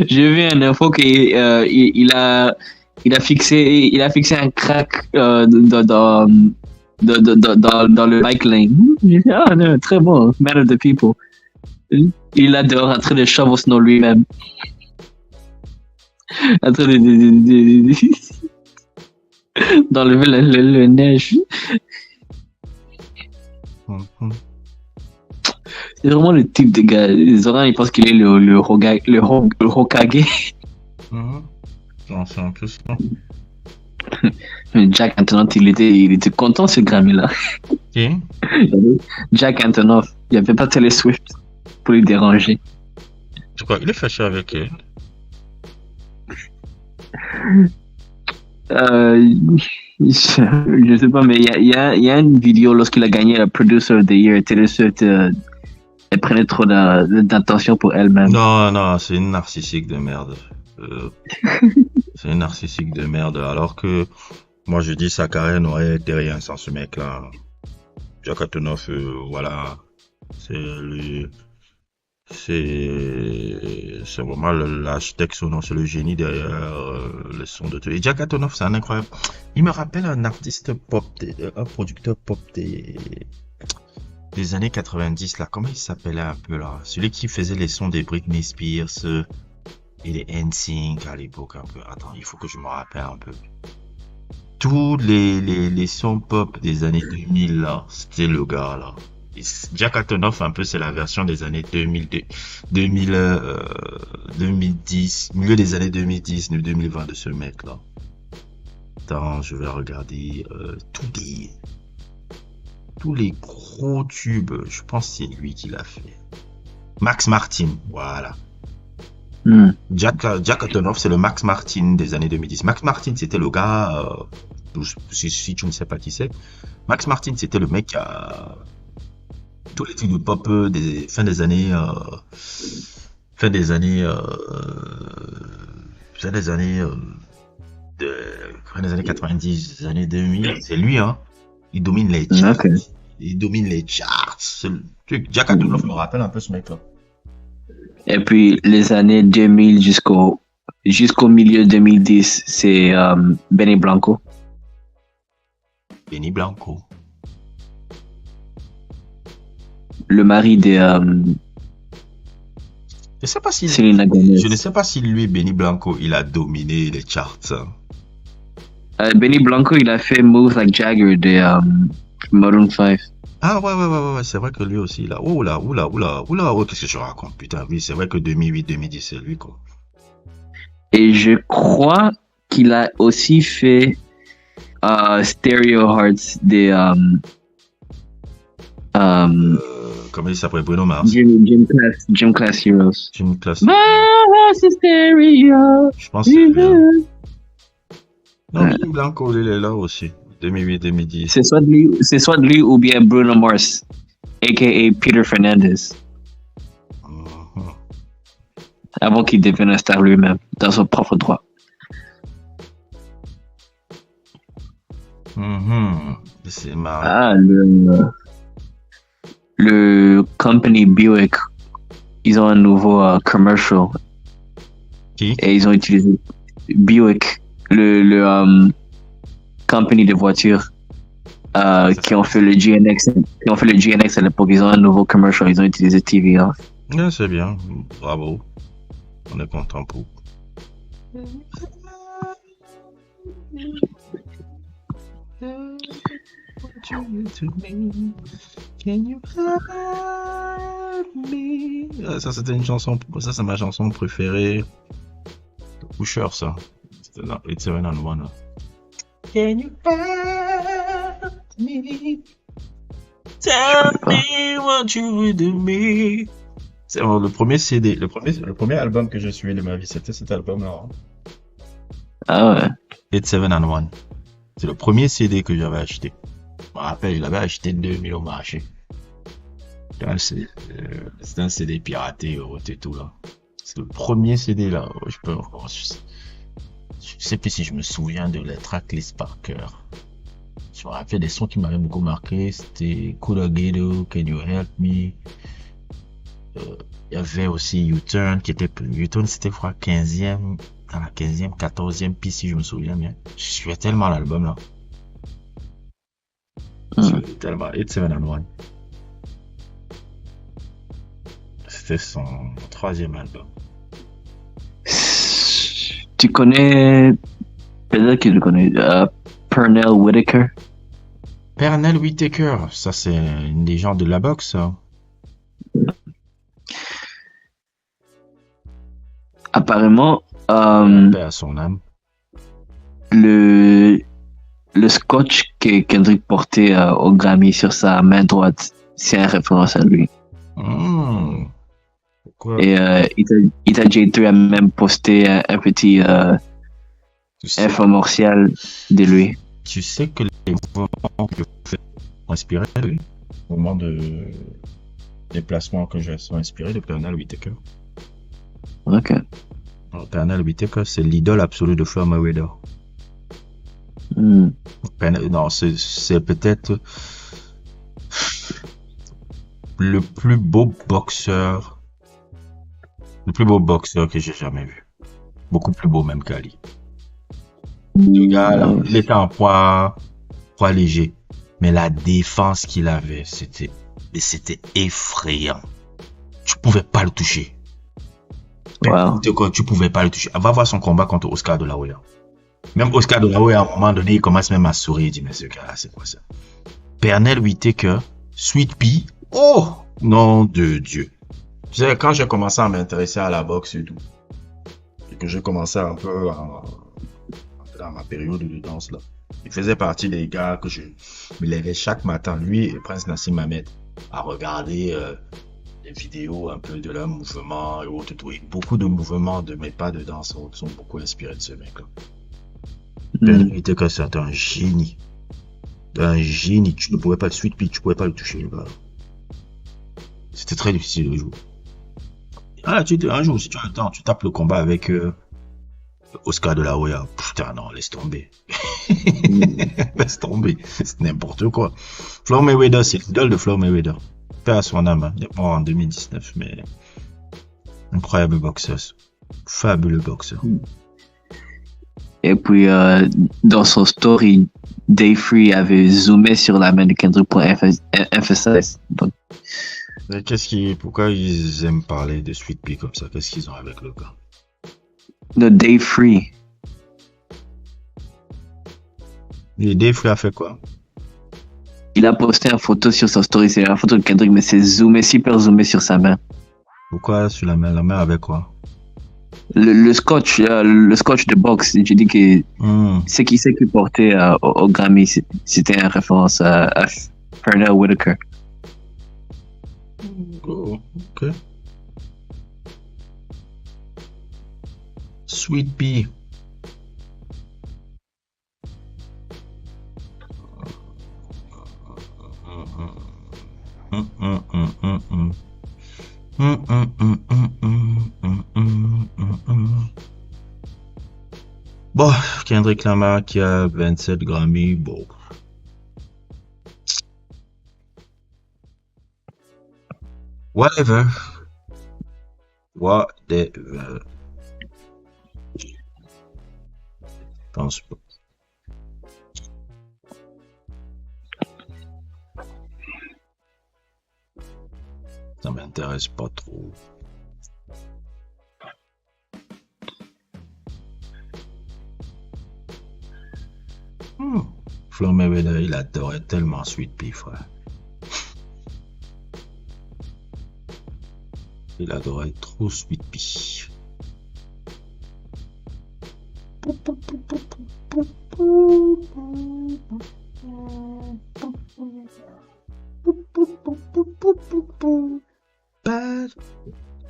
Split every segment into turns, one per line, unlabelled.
J'ai vu une info qu'il il a fixé un crack dans le bike lane. J'ai dit, ah non, très bon, man of the people. Il est là dehors en train de shovel snow lui-même. En train d'enlever le neige. C'est vraiment le type de gars. Zoran, il pense qu'il est le Hokage.
Non, c'est un peu ça.
Jack Antonoff, il était content ce Grammy-là.
Qui?
Jack Antonoff, il n'y avait pas Taylor Swift pour lui déranger.
C'est quoi? Il est fâché avec elle?
Je sais pas, mais il y a une vidéo lorsqu'il a gagné la Producer of the Year. Taylor Swift, elle prenait trop d'attention pour elle-même.
Non, c'est une narcissique de merde. C'est une narcissique de merde. Alors que moi, je dis sa carrière n'aurait été rien sans ce mec-là. Jack Antonoff, voilà. C'est vraiment l'architecte sonore, c'est le génie derrière le son de tout. Et Jack Antonoff, c'est un incroyable. Il me rappelle un artiste pop, un producteur pop des années 90 là. Comment il s'appelait un peu là? Celui qui faisait les sons des Britney Spears et des NSYNC à l'époque un peu. Attends, il faut que je me rappelle un peu. Tous les sons pop des années 2000 là, c'était le gars là. Jack Antonoff, un peu, c'est la version des années 2010, milieu des années 2010, 2020 de ce mec-là. Attends, je vais regarder tous les gros tubes. Je pense que c'est lui qui l'a fait. Max Martin, voilà. Jack Antonoff, c'est le Max Martin des années 2010. Max Martin, c'était le gars, si tu ne sais pas qui c'est, Max Martin, c'était le mec tous les trucs de pop des fin des années 90, des années 2000, c'est lui, hein. Il domine les charts. Okay. Il domine les charts. C'est le truc. Jack Antonoff me rappelle un peu ce mec-là.
Et puis les années 2000 jusqu'au milieu 2010, c'est Benny Blanco.
Benny Blanco.
Le mari de
je sais pas si
Selena Gomez.
Je ne sais pas si lui, Benny Blanco, il a dominé les charts.
Benny Blanco, il a fait Moves Like Jagger de Maroon 5.
Ah ouais, c'est vrai que lui aussi, là. Oula, qu'est-ce que je raconte, putain, oui, c'est vrai que 2008-2010, c'est lui, quoi.
Et je crois qu'il a aussi fait Stereo Hearts de
comment il s'appelle, Bruno Mars?
Gym Class Heroes.
Gym Class.
My house is stereo.
Je pense que c'est bien. Non, Benny Blanco, il est là aussi. 2008-2010.
C'est soit de lui ou bien Bruno Mars, a.k.a. Peter Fernandez. Avant qu'il devienne un star lui-même, dans son propre droit.
C'est marrant.
Ah, le company Buick, ils ont un nouveau commercial.
Qui?
Et ils ont utilisé Buick, le company de voitures qui ont fait le GNX à l'époque. Ils ont un nouveau commercial. Ils ont utilisé TV Off.
Ouais, c'est bien. Bravo. On est content pour. Ça c'était une chanson, ça c'est ma chanson préférée. Pusher, ça. C'était dans 8-7-1. Can you help me? Tell me what you would do me. C'est le premier CD, le premier album que j'ai suivi de ma vie, c'était cet album-là.
Ah ouais.
8-7-1. C'est le premier CD que j'avais acheté. Je me rappelle, je l'avais acheté 2000 au marché. C'était un CD piraté et tout là. C'est le premier CD là. Je sais plus si je me souviens de la tracklist par cœur. Je me rappelle des sons qui m'avaient beaucoup marqué. C'était Cool Ghetto, Can You Help Me? Il y avait aussi U-Turn qui était. U-Turn, c'était, je crois, 15e, dans la 15e, 14e piste, si je me souviens bien. Je suivais tellement l'album là. Je suivais tellement. 8701. C'était son 3e album.
Tu connais. Peut-être que tu connais. Pernell Whitaker.
Pernell Whitaker, ça c'est une légende de la boxe, ça.
Apparemment,
Paix à son âme.
le scotch que Kendrick portait au Grammy sur sa main droite, c'est une référence à lui.
Pourquoi?
Et Ita J3 a même posté un petit infomercial de lui.
Tu sais que les mouvements que je fais sont inspirés de lui. Au moment de déplacement que je sont inspirés de Pernell Whitaker.
Ok.
Alors, Pernell Whitaker, c'est l'idole absolue de Floyd Mayweather. Non, c'est peut-être le plus beau boxeur que j'ai jamais vu. Beaucoup plus beau même qu'Ali. Le gars, là, il était en poids léger. Mais la défense qu'il avait, c'était effrayant. Tu pouvais pas le toucher.
Wow.
Tu pouvais pas le toucher. Va voir son combat contre Oscar de la Hoya. Même Oscar de la Hoya, à un moment donné, il commence même à sourire. Il dit, mais ce gars-là, c'est quoi ça? Pernell Whitaker, Sweet Pea. Oh! Nom de Dieu. Tu sais, quand j'ai commencé à m'intéresser à la boxe et tout, et que j'ai commencé un peu dans ma période de danse, là, il faisait partie des gars que je me levais chaque matin, lui et Prince Nassim Hamed, à regarder des vidéos un peu de leurs mouvements et autres. Et beaucoup de mouvements de mes pas de danse sont beaucoup inspirés de ce mec-là. Pernell Whitaker, c'est un génie. Un génie. Tu ne pouvais pas le Sweet Pea, tu ne pouvais pas le toucher, le gars. C'était très difficile de jouer. Ah, un jour, si tu as le temps, tu tapes le combat avec Oscar de la Hoya. Putain, non, laisse tomber. Laisse tomber. C'est n'importe quoi. Floyd Mayweather, c'est l'idole de Floyd Mayweather. Paix à son âme. Il est mort en 2019, mais incroyable boxeur. Fabuleux boxeur.
Et puis, dans son story, Day Free avait zoomé sur la main de Kendrick pour emphasize. Donc,
pourquoi ils aiment parler de Sweet Pea comme ça? Qu'est-ce qu'ils ont avec le gars?
No, Day Free.
Et Day Free a fait quoi?
Il a posté une photo sur son story, c'est la photo de Kendrick, mais c'est super zoomé sur sa main.
Pourquoi sur la main? La main avec quoi?
Le scotch de boxe, j'ai dit que c'est qui portait au Grammy, c'était une référence à Pernell Whitaker.
Oh, ok. Sweet Pea. Bon, Kendrick Lamar qui a 27 Grammy, bon. Whatever. Je pense pas. Ça m'intéresse pas trop. Floyd Mayweather, il adorait tellement Sweet Pea, frère. Il adorait trop Sweet Pea.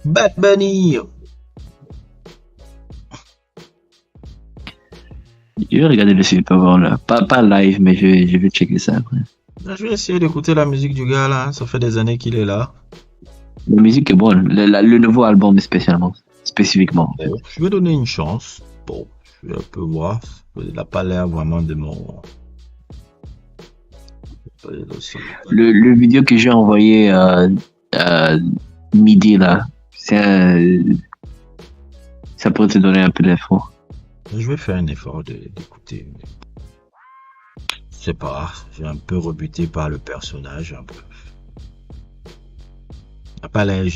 Bad Bunny.
Je vais regarder le Super Bowl là. Pas live, mais je vais checker ça après.
Je vais essayer d'écouter la musique du gars là. Ça fait des années qu'il est là.
La musique est bonne. Le nouveau album spécifiquement.
Je vais donner une chance. Bon, je vais un peu voir. Il n'a pas l'air vraiment de mon...
Le vidéo que j'ai envoyé midi là, Ça pourrait te donner un peu d'effort.
Je vais faire un effort d'écouter. Je sais pas, j'ai un peu rebuté par le personnage. Un peu.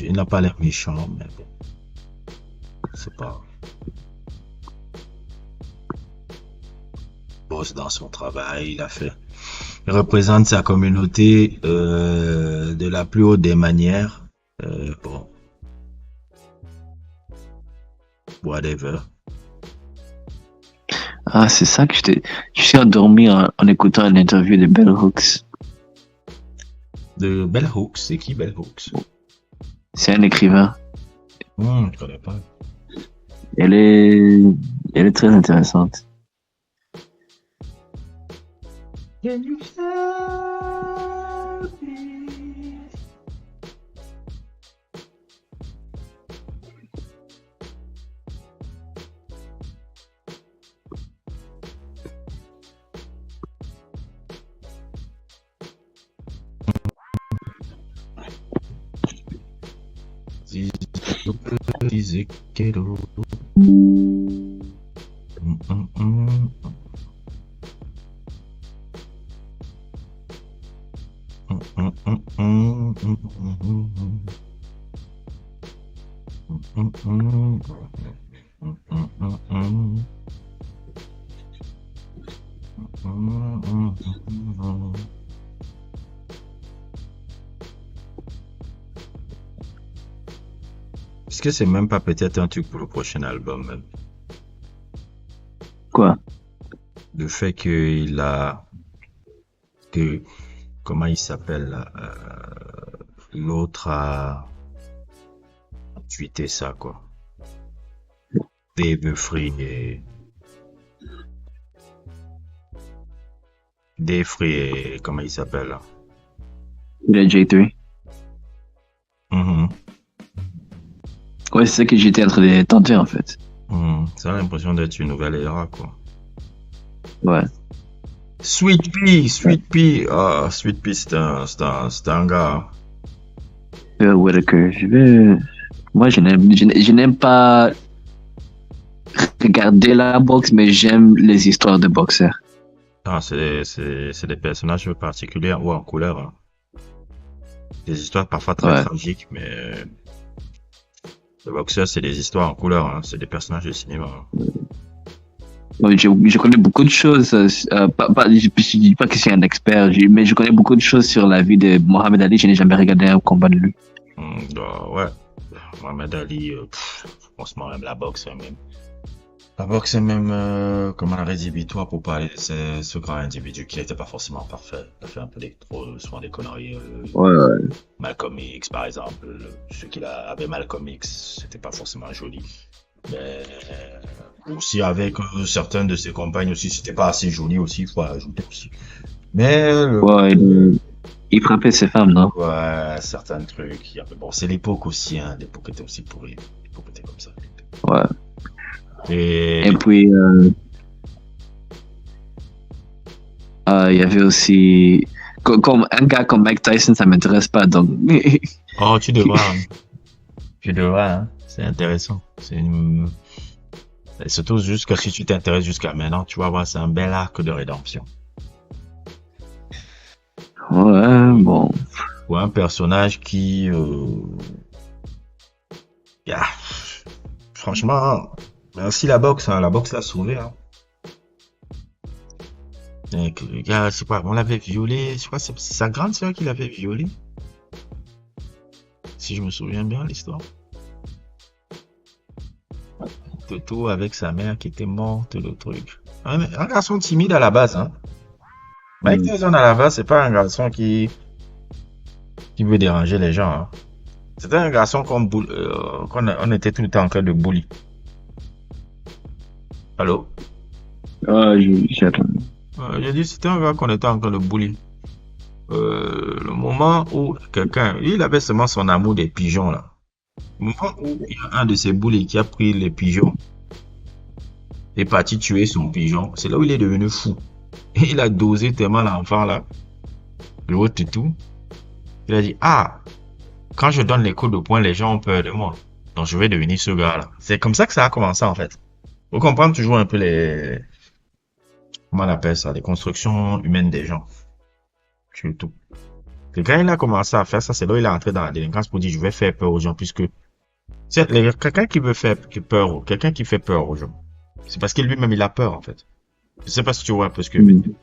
Il n'a pas l'air méchant, mais bon. C'est pas. Bosse dans son travail, il représente sa communauté de la plus haute des manières. Bon. Whatever.
Ah, c'est ça que je suis endormi en écoutant une interview de Bell Hooks.
De Bell Hooks, c'est qui Bell Hooks?
C'est un écrivain.
Je connais pas.
Elle est très intéressante.
Can you help me? Est-ce que c'est même pas peut-être un truc pour le prochain album même?
Quoi?
Le fait comment il s'appelle là, l'autre a tweeté ça quoi. Dave Free et comment il s'appelle là?
Le J3. Ouais, c'est ça que j'étais en train de tenter en fait.
Ça a l'impression d'être une nouvelle era quoi.
Ouais.
Sweet Pea, ah, Sweet Pea c'est un gars.
Whitaker, moi je n'aime pas regarder la boxe, mais j'aime les histoires de boxeurs.
Ah, c'est des personnages particuliers ou en couleur. Hein. Des histoires parfois très tragiques, mais le boxeur, c'est des histoires en couleur. Hein. C'est des personnages de cinéma. Hein.
Oui, je connais beaucoup de choses. Je dis pas que je suis un expert, mais je connais beaucoup de choses sur la vie de Mohamed Ali. Je n'ai jamais regardé un combat de lui.
Ouais. Mohamed Ali, franchement, même la boxe, même. La boxe est même comme un rédhibitoire pour parler de ce grand individu qui n'était pas forcément parfait. Il a fait un peu souvent des conneries.
Ouais.
Malcolm X, par exemple. Ceux qui avaient Malcolm X, c'était pas forcément joli. Mais aussi avec certains de ses compagnes aussi, c'était pas assez joli aussi, il faut ajouter aussi. Mais
il frappait ses femmes, non?
Ouais, certains trucs. Bon, c'est l'époque aussi, hein. L'époque était aussi pourrie. L'époque était comme ça.
Ouais.
Et
puis il y avait aussi comme un gars comme Mike Tyson, ça m'intéresse pas donc.
Oh, tu devras. Tu devras, hein. C'est intéressant. Et surtout jusqu'à si tu t'intéresses jusqu'à maintenant, tu vas voir, c'est un bel arc de rédemption.
Ouais, bon.
Ou un personnage qui franchement, merci la boxe, hein. La boxe l'a sauvé, hein. Et que le gars, je sais pas, on l'avait violé, je crois que c'est sa grande sœur qui l'avait violé. Si je me souviens bien l'histoire. Toto avec sa mère qui était morte, le truc. Un garçon timide à la base, hein. Mike Tyson à la base, c'est pas un garçon qui veut déranger les gens, hein. C'était un garçon qu'on était tout le temps en train de bully. Allô?
J'attends.
J'ai dit c'était un gars qu'on était en train de bully. Le moment où il avait seulement son amour des pigeons là. Le moment où il y a un de ses bullies qui a pris les pigeons et est parti tuer son pigeon, c'est là où il est devenu fou. Et il a dosé tellement l'enfant là, l'autre et tout. Il a dit, quand je donne les coups de poing, les gens ont peur de moi. Donc, je vais devenir ce gars-là. C'est comme ça que ça a commencé, en fait. Faut comprendre toujours un peu comment on appelle ça, les constructions humaines des gens. Surtout. Et quand il a commencé à faire ça, c'est là où il est entré dans la délinquance pour dire, je vais faire peur aux gens, puisque quelqu'un qui veut faire peur, quelqu'un qui fait peur aux gens, c'est parce que lui-même, il a peur, en fait. Je sais pas si tu vois un peu ce que je veux dire.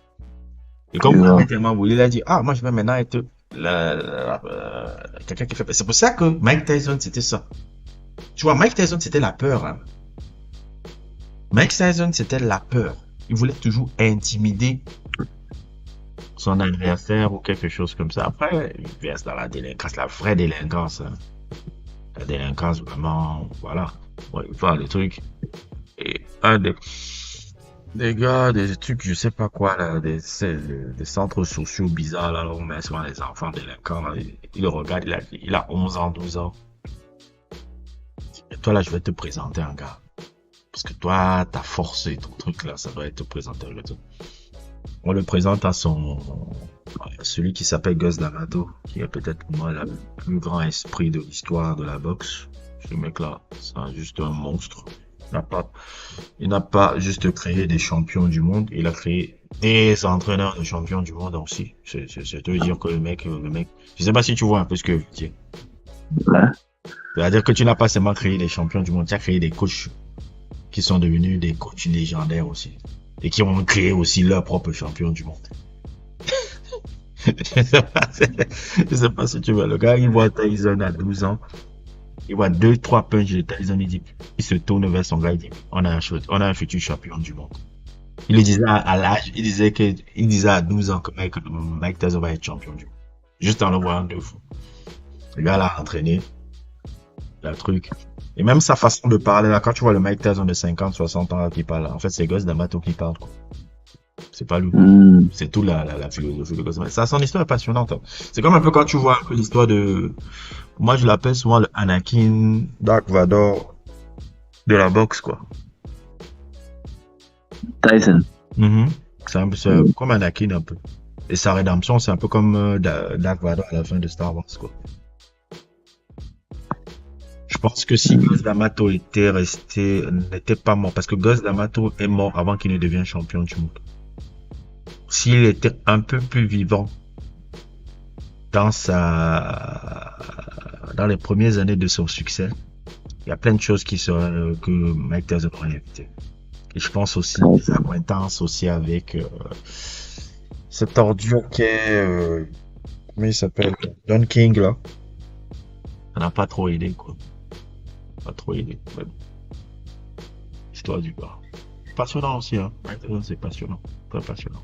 Et comme il a tellement voulu, il a dit, ah, moi, je vais maintenant être quelqu'un qui fait peur. C'est pour ça que Mike Tyson, c'était ça. Tu vois, Mike Tyson, c'était la peur. Hein. Mike Tyson, c'était la peur. Il voulait toujours intimider son adversaire ou quelque chose comme ça. Après, il verse dans la délinquance, la vraie délinquance. Hein. La délinquance, vraiment, voilà. Ouais, il parle des trucs. Et un des gars, des trucs, je sais pas quoi, là, des centres sociaux bizarres, là, où on met souvent les enfants délinquants, là, il le regarde, il a 11 ans, 12 ans. Et toi, là, je vais te présenter un gars. Parce que toi, ta force et ton truc, là, ça doit être présenté. On le présente à celui qui s'appelle Gus D'Amato, qui est peut-être pour moi le plus grand esprit de l'histoire de la boxe. Ce mec-là, c'est juste un monstre. Il n'a pas juste créé des champions du monde, il a créé des entraîneurs de champions du monde aussi. C'est te dire que le mec, je sais pas si tu vois un peu ce que je veux dire.
Ouais.
C'est-à-dire que tu n'as pas seulement créé des champions du monde, tu as créé des coachs qui sont devenus des coachs légendaires aussi. Et qui ont créé aussi leur propre champion du monde. Je sais pas si tu vois, le gars, il voit Tyson à 12 ans. Il voit 2-3 punches de Tyson, il se tourne vers son gars, il dit, on a un futur champion du monde. Il le disait à l'âge, il disait à 12 ans que Mike Tyson va être champion du monde. Juste en le voyant deux fois. Le gars l'a entraîné. Le truc. Et même sa façon de parler, là, quand tu vois le Mike Tyson de 50, 60 ans qui parle, en fait, c'est Gus D'Amato qui parle, quoi. C'est pas lui. C'est tout la philosophie de Gus D'Amato. Ça, son histoire est passionnante. Hein. C'est comme un peu quand tu vois un peu l'histoire de, moi, je l'appelle souvent le Anakin Dark Vador de la boxe, quoi.
Tyson.
C'est un peu comme Anakin, un peu. Et sa rédemption, c'est un peu comme Dark Vador à la fin de Star Wars, quoi. Je pense que si Gus D'Amato n'était pas mort, parce que Gus D'Amato est mort avant qu'il ne devienne champion du monde. S'il était un peu plus vivant dans les premières années de son succès, il y a plein de choses que Mike Tyson aurait évité. Et je pense aussi des acquaintances aussi avec cette ordure qui est, comment il s'appelle, Don King, là. Ça n'a pas trop aidé, quoi. Pas trop aidé. Ouais. Histoire du gars. Passionnant aussi, hein. C'est passionnant. Très passionnant.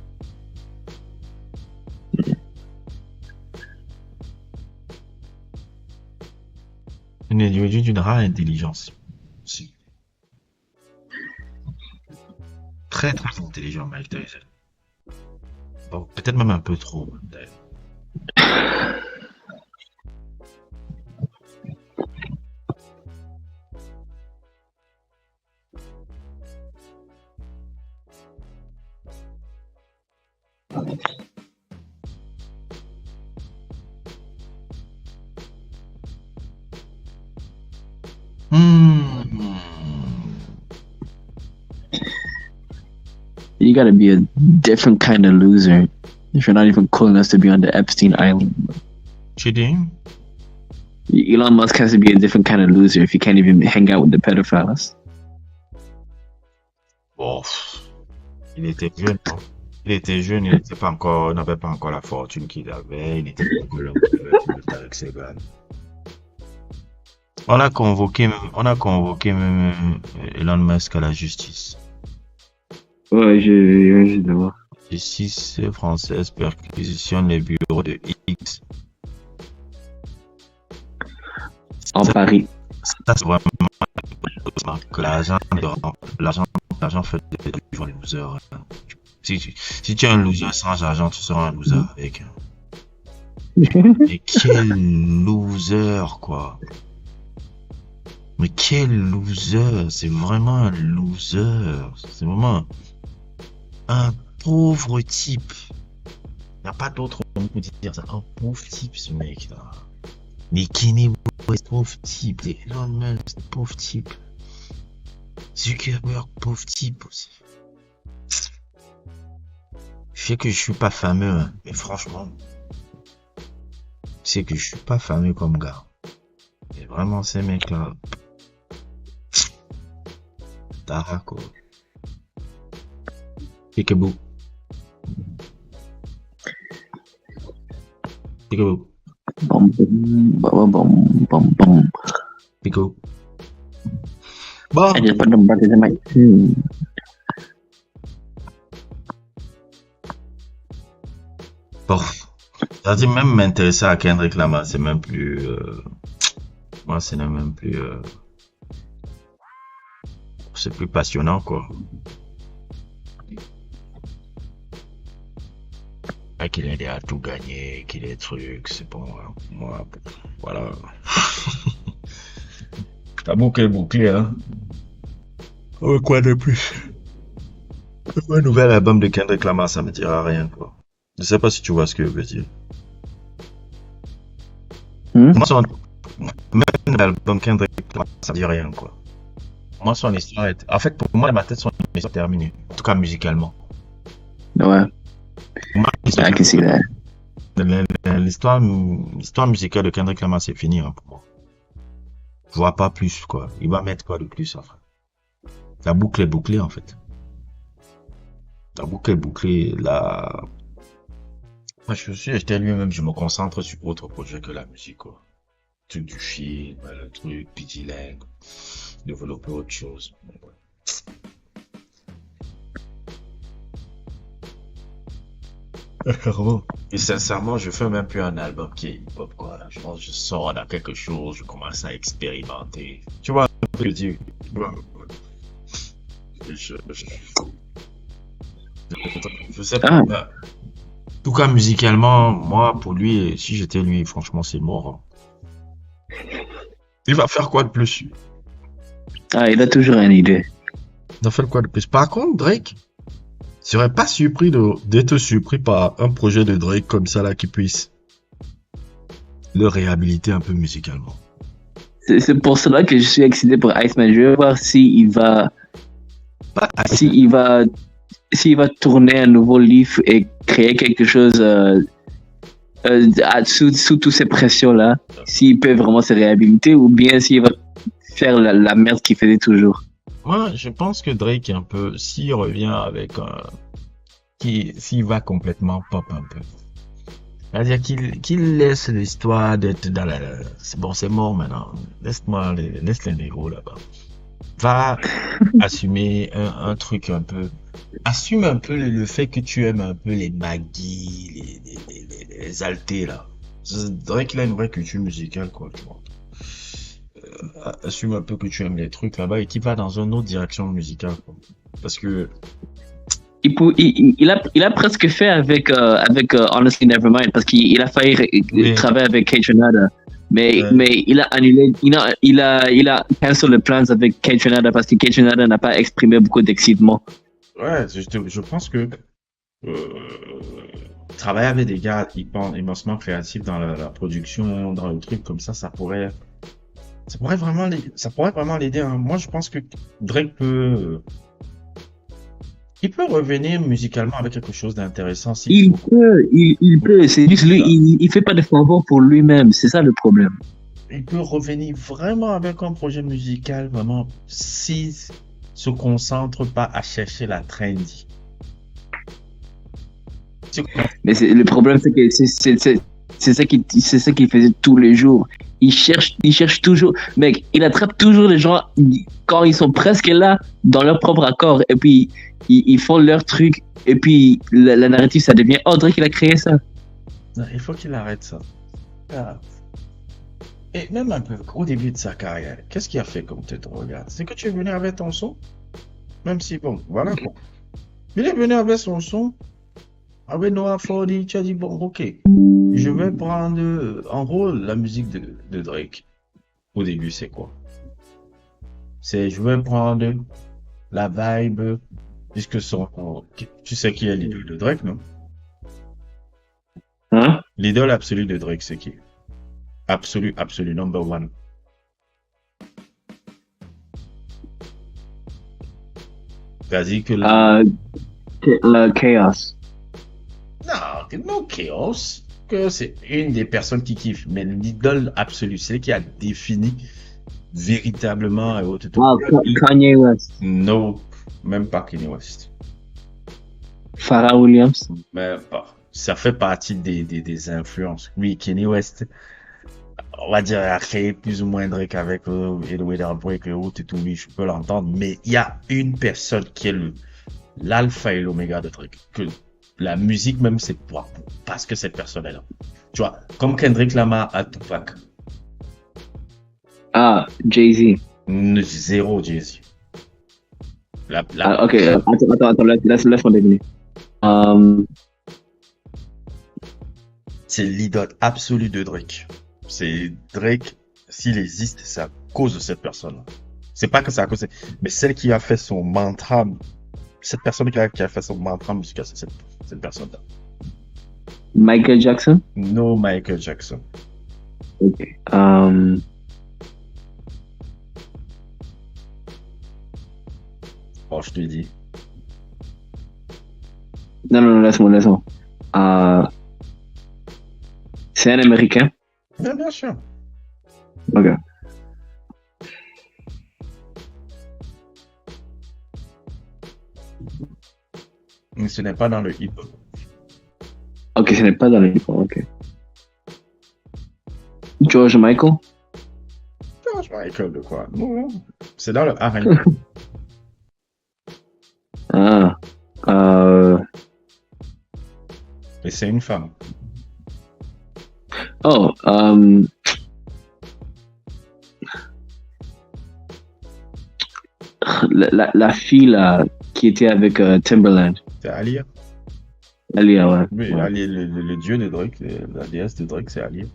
Une individu d'une rare intelligence. Si. Très très intelligent, Mike Tyson. Bon, peut-être même un peu trop, d'ailleurs.
You gotta be a different kind of loser if you're not even cool enough to be on the Epstein Island.
Cheating?
Elon Musk has to be a different kind of loser if you can't even hang out with the pedophiles.
Bon, il était jeune, non? Il était jeune, il n'avait pas encore la fortune qu'il avait, il était pas encore là avec ses gars. On a convoqué même Elon Musk à la justice.
Ouais, je viens de voir.
Justice française perquisitionne les bureaux de X.
En Paris.
Ça, c'est vraiment que l'argent fait des losers. Si tu es un loser sans argent, tu seras un loser avec. Mais quel loser, quoi. Mais quel loser. C'est vraiment un loser. C'est vraiment un pauvre type. Il n'y a pas d'autre mot pour dire ça. Un pauvre type, ce mec-là. Kanye West, pauvre type. Elon Musk, pauvre type. Zuckerberg, pauvre type aussi. Je sais que je suis pas fameux, hein, mais franchement, je sais que je suis pas fameux comme gars. Et vraiment, ces mecs-là, Tarako. Peekaboo. Peekaboo. Peekaboo. Bon.
I just put them buttons in my.
Bon. C'est-à-dire, même m'intéresser à Kendrick Lamar, c'est même plus. Moi, c'est même plus. C'est plus passionnant, quoi. Qu'il ait à tout gagner, qu'il ait des trucs, c'est bon. Moi, voilà. T'as bouclé, hein. Oh, quoi de plus? Un nouvel album de Kendrick Lamar, ça me dira rien, quoi. Je sais pas si tu vois ce que je veux dire. Moi, même l'album Kendrick Lamar, ça me dit rien, quoi. Moi, son histoire est... En fait, pour moi, ma tête, son histoire est terminée. En tout cas, musicalement.
Ouais. I can see that.
L'histoire musicale de Kendrick Lamar, c'est fini, hein, pour moi. Je vois pas plus, quoi. Il va mettre quoi de plus, en fait. La boucle est bouclée, en fait. La boucle est bouclée, la... Moi, j'étais lui-même, je me concentre sur autre projet que la musique, quoi. Le truc du film, le truc, Pidgey, développer autre chose. Et sincèrement, je fais même plus un album qui est hip-hop, quoi. Je pense que je sors dans quelque chose, je commence à expérimenter. Tu vois, je dis, je sais pas. En tout cas, musicalement, moi, pour lui, si j'étais lui, franchement, c'est mort. Il va faire quoi de plus?
Il a toujours une idée.
Il va faire quoi de plus? Par contre, Drake, je serais pas surpris d'être surpris par un projet de Drake comme ça là qui puisse le réhabiliter un peu musicalement.
C'est pour cela que je suis excité pour Iceman. Je vais voir s'il va tourner un nouveau livre et créer quelque chose sous toutes ces pressions là. S'il peut vraiment se réhabiliter ou bien s'il va faire la merde qu'il faisait toujours.
Moi, je pense que Drake est un peu, s'il revient avec s'il va complètement pop un peu. C'est-à-dire qu'il laisse l'histoire d'être dans c'est bon, c'est mort maintenant. Laisse les négros là-bas. Va assumer un truc un peu. Assume un peu le fait que tu aimes un peu les Maggie, les altés là. Drake, il a une vraie culture musicale, quoi, tu vois. Assume un peu que tu aimes les trucs là-bas et qu'il va dans une autre direction musicale, quoi. Parce que
il a presque fait avec Honestly Nevermind parce qu'il a failli travailler avec Kaytranada, mais il a annulé, il a cancel les plans avec Kaytranada parce que Kaytranada n'a pas exprimé beaucoup d'excitement.
Ouais, je pense que travailler avec des gars immensement créatifs dans la production, dans le truc comme ça pourrait vraiment l'aider, hein. Moi, je pense que Drake il peut revenir musicalement avec quelque chose d'intéressant.
Il peut. C'est juste lui, il fait pas de faveur pour lui-même. C'est ça le problème.
Il peut revenir vraiment avec un projet musical, vraiment, s'il se concentre pas à chercher la trendy.
Mais le problème, c'est que c'est ça qu'il faisait tous les jours. Il cherche toujours, mec, il attrape toujours les gens quand ils sont presque là dans leur propre accord et puis ils font leur truc et puis la narrative ça devient Drake il a créé ça.
Non, il faut qu'il arrête ça. Et même un peu au début de sa carrière, qu'est-ce qu'il a fait comme tu te regardes? C'est que tu es venu avec ton son, même si bon, voilà bon. Il est venu avec son son, avec Noah Fordy, tu as dit bon, ok. Je vais prendre, en gros, la musique de Drake. Au début, c'est quoi? Je vais prendre la vibe, puisque tu sais qui est l'idole de Drake, non?
Hein?
L'idole absolue de Drake, c'est qui? Absolu, absolu, number one. C'est-à-dire que
Chaos.
non, no chaos. Que c'est une des personnes qui kiffe, mais l'idole absolue, c'est qui a défini véritablement
Kanye West.
Non, même pas Kanye West.
Pharrell Williams.
Mais bon, ça fait partie des influences. Oui, Kanye West, on va dire, a créé plus ou moins Drake avec Edward Heartbreak et autres et tout, oui, je peux l'entendre, mais il y a une personne qui est l'alpha et l'oméga de Drake, que la musique même c'est quoi, parce que cette personne est là. Tu vois, comme Kendrick Lamar à Tupac.
Ah, Jay-Z.
Zéro Jay-Z.
Ok, attends, laisse-moi deviner.
C'est l'idole absolue de Drake. C'est Drake, s'il existe, c'est à cause de cette personne. C'est pas que c'est à cause, mais celle qui a fait son mantra, cette personne qui a fait son mantra musical, c'est cette personne-là.
Michael Jackson?
No Michael Jackson.
Ok.
Bon, je te dis.
Non, laisse-moi. C'est un Américain?
Bien sûr.
Ok.
Mais ce n'est pas dans le hip-hop.
Ok, ce n'est pas dans le hip-hop, ok. George Michael?
George Michael, de quoi? Non, c'est dans le R&B. Et c'est une femme.
Oh, la fille là, qui était avec Timberland.
C'est Alia.
Alia, ouais.
Oui,
ouais.
Alia, le dieu de Drake, la déesse de Drake, c'est Alia.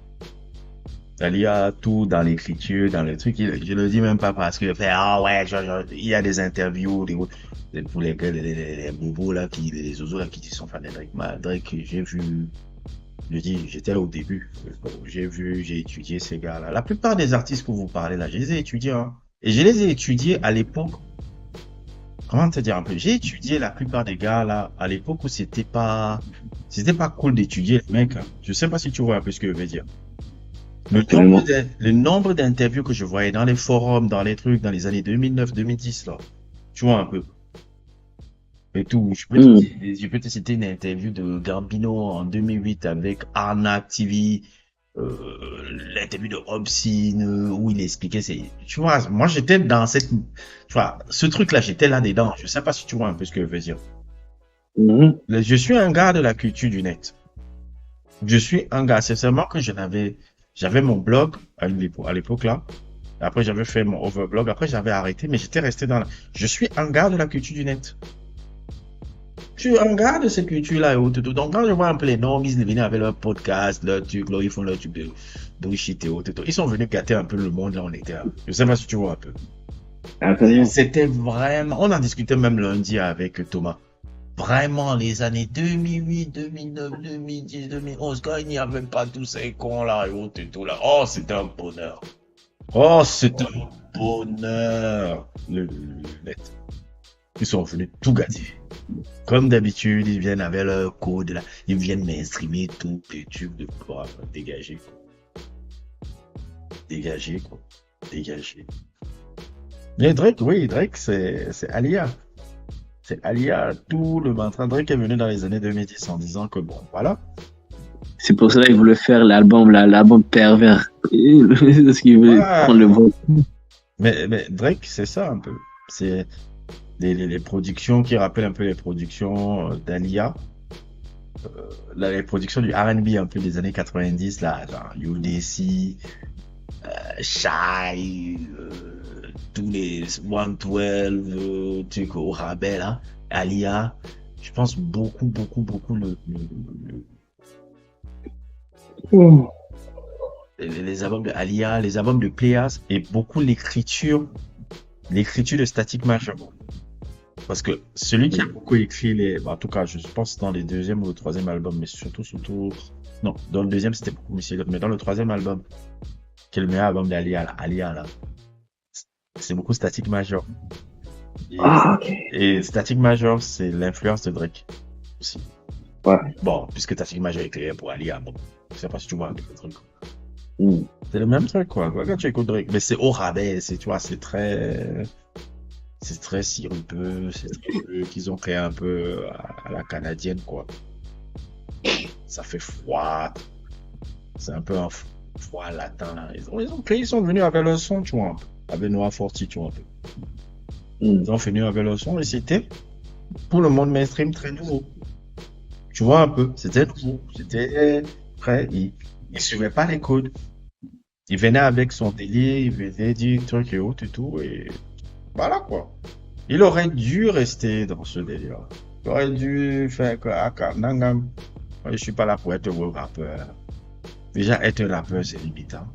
Alia, tout dans l'écriture, dans le truc, je le dis même pas parce que ah ouais, il y a des interviews, pour les bobos là, les zozos là qui sont fans de Drake. Drake, j'ai vu, je dis, j'étais là au début, j'ai étudié ces gars-là. La plupart des artistes que vous parlez là, je les ai étudiés, hein. Et je les ai étudiés à l'époque. Comment te dire un peu? J'ai étudié la plupart des gars là à l'époque où c'était pas cool d'étudier les mecs, hein. Je sais pas si tu vois un peu ce que je veux dire. Le nombre d'interviews que je voyais dans les forums, dans les trucs, dans les années 2009-2010 là, tu vois un peu. Et tout. Je peux te citer une interview de Gambino en 2008 avec Arnaque TV. L'interview de Hobson où il expliquait tu vois, moi j'étais dans tu vois, ce truc là, j'étais là dedans. Je sais pas si tu vois un peu ce que je veux dire. Je suis un gars de la culture du net. Je suis un gars, c'est seulement que j'avais mon blog à l'époque là. Après j'avais fait mon overblog, après j'avais arrêté, mais j'étais resté je suis un gars de la culture du net. Je suis un gars de cette culture-là et autres. Donc, quand je vois un peu les noms, ils venaient avec leur podcast, leur truc, là, ils font leur truc de bullshit et autres. Ils sont venus gâter un peu le monde là, on était là. Je sais pas si tu vois un peu. C'était vraiment, on en discutait même lundi avec Thomas. Vraiment, les années 2008, 2009, 2010, 2011, quand il n'y avait pas tous ces cons là et autres et tout là. Oh, c'était un bonheur. Oh, c'était un bonheur. Le net. Ils sont venus tout gâter. Comme d'habitude, ils viennent avec leur code là. Ils viennent m'instreamer tout, les trucs de quoi. Dégager, quoi. Dégager, quoi. Dégager. Mais Drake, oui, Drake, c'est Alia. C'est Alia, tout le mantra. Drake est venu dans les années 2010 en disant que bon, voilà.
C'est pour cela qu'il voulait faire l'album pervers. C'est ce qu'il voulait prendre le vote.
Mais Drake, c'est ça un peu. C'est les productions qui rappellent un peu les productions d'Alia. Les productions du R&B un peu des années 90, là, genre UDC, Shy, tous les 112, trucs au rabais, là, Alia. Je pense beaucoup les albums de Alia, les albums de Pléas et beaucoup l'écriture de Static Major. Parce que celui qui a beaucoup écrit en tout cas, je pense dans les deuxième ou le troisième album, mais surtout Non, dans le deuxième, c'était beaucoup Missy Elliott. Mais dans le troisième album, qui est le meilleur album d'Alia, là, Alia, là, c'est beaucoup Static Major.
Ok.
Et Static Major, c'est l'influence de Drake aussi.
Ouais.
Bon, puisque Static Major est créé pour Alia, bon, je sais pas si tu vois un peu le truc.
Mm.
C'est le même truc, quoi. Quand tu écoutes Drake, mais c'est au rabais, tu vois, c'est très sirupeux, c'est très, qu'ils ont créé un peu à la canadienne, quoi. Ça fait froid. C'est un peu un froid latin, là. Ils sont venus avec leur son, tu vois, un peu. Avec Noah Forti, tu vois, un peu. Ils ont fini avec leur son et c'était, pour le monde mainstream, très nouveau. Tu vois, un peu. C'était nouveau. C'était prêt. Il suivait pas les codes. Il venait avec son délire, il venait dire trucs et autres et tout, et voilà, quoi. Il aurait dû rester dans ce délire. Il aurait dû faire que, Nangam. Moi, je suis pas là pour être un rappeur. Déjà, être un rappeur, c'est limitant.